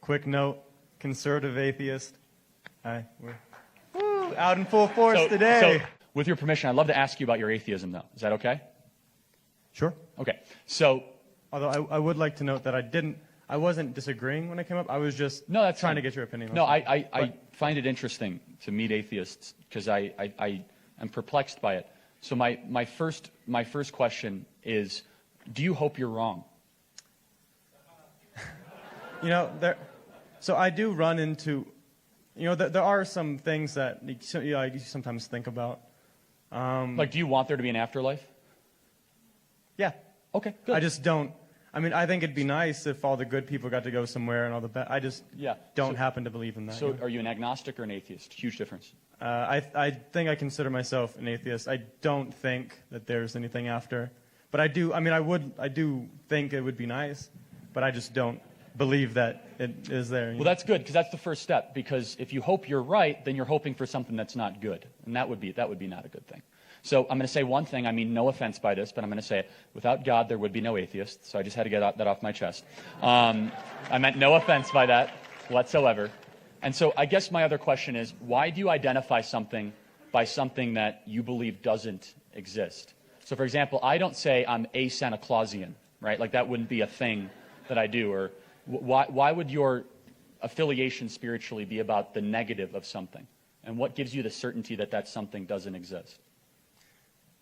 quick note, conservative atheist. We're out in full force today. So, with your permission, I'd love to ask you about your atheism, though. Is that okay? Sure. Okay. So, although I would like to note that I wasn't disagreeing when I came up. I was just trying to get your opinion. No, I find it interesting to meet atheists because I am perplexed by it. So my first question is, do you hope you're wrong? So I do run into, there are some things that I sometimes think about. Like, do you want there to be an afterlife? Yeah. Okay, good. I just don't. I mean, I think it'd be nice if all the good people got to go somewhere and all the bad. I just don't happen to believe in that. So, are you an agnostic or an atheist? Huge difference. I think I consider myself an atheist. I don't think that there's anything after, but I do. I mean, I do think it would be nice, but I just don't believe that it is there. Well, that's good because that's the first step. Because if you hope you're right, then you're hoping for something that's not good, and that would be not a good thing. So I'm going to say one thing. I mean, no offense by this, but I'm going to say it. Without God, there would be no atheists. So I just had to get that off my chest. I meant no offense by that whatsoever. And so I guess my other question is, why do you identify something by something that you believe doesn't exist? So, for example, I don't say I'm a Santa Clausian, right? Like that wouldn't be a thing that I do. Or why would your affiliation spiritually be about the negative of something? And what gives you the certainty that that something doesn't exist?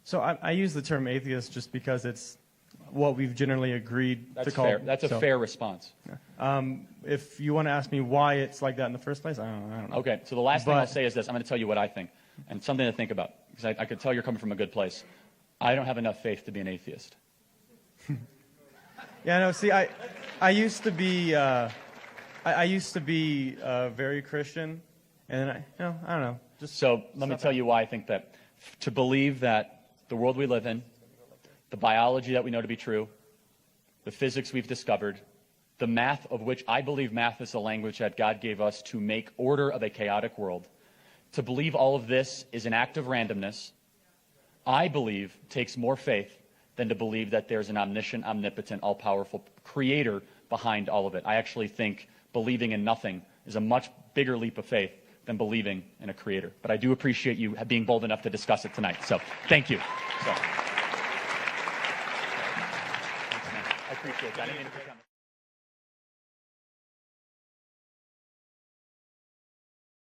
So I use the term atheist just because it's what we've generally agreed to call. Fair. That's a fair response. If you want to ask me why it's like that in the first place, I don't know. Okay, so the last thing I'll say is this. I'm going to tell you what I think, and something to think about, because I could tell you're coming from a good place. I don't have enough faith to be an atheist. Yeah, no, see, I used to be very Christian, and then I don't know. So let me tell you why I think that. To believe that the world we live in, the biology that we know to be true, the physics we've discovered, the math of which I believe math is the language that God gave us to make order of a chaotic world, to believe all of this is an act of randomness, I believe takes more faith than to believe that there's an omniscient, omnipotent, all-powerful creator behind all of it. I actually think believing in nothing is a much bigger leap of faith than believing in a creator. But I do appreciate you being bold enough to discuss it tonight. So, thank you. I appreciate that.